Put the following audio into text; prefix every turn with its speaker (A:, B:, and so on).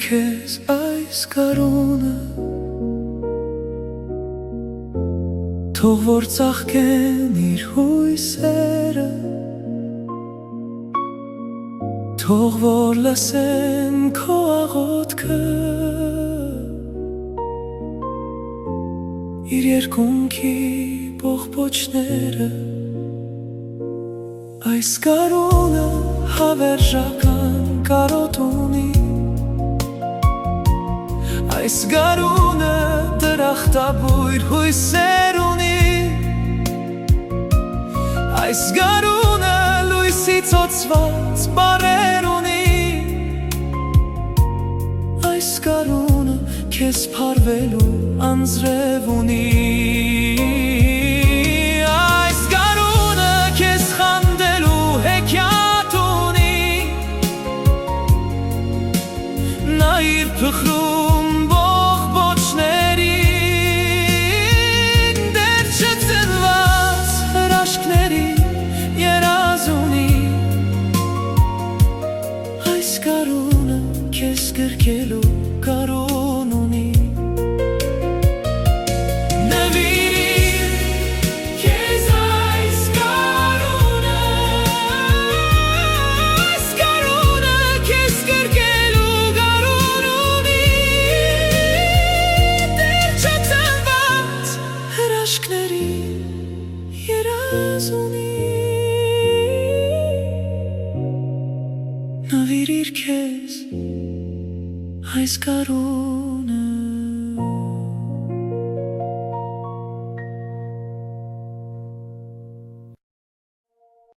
A: քեզ այս կարունը թող որ ծաղկեն իր հույսերը թող որ լսեն քո աղոթքը իր երկունքի բողբոջները այս կարունը հավերժական կարոտ ունի այս գարունը դրախտաբույր հույսեր ունի այս գարունը լույսի ծոցված բառեր ունի այս գարունը քեզ փարվելու անձրև ունի այս գարունը քեզ խանդելու հեքիաթ ունի նա իր փխրում բողբոջներին դեռ չծնված հրաշքների երազ ունի այս գարունը քեզ գրկելու կարուն ունի Նվիրիր քեզ այս կարունը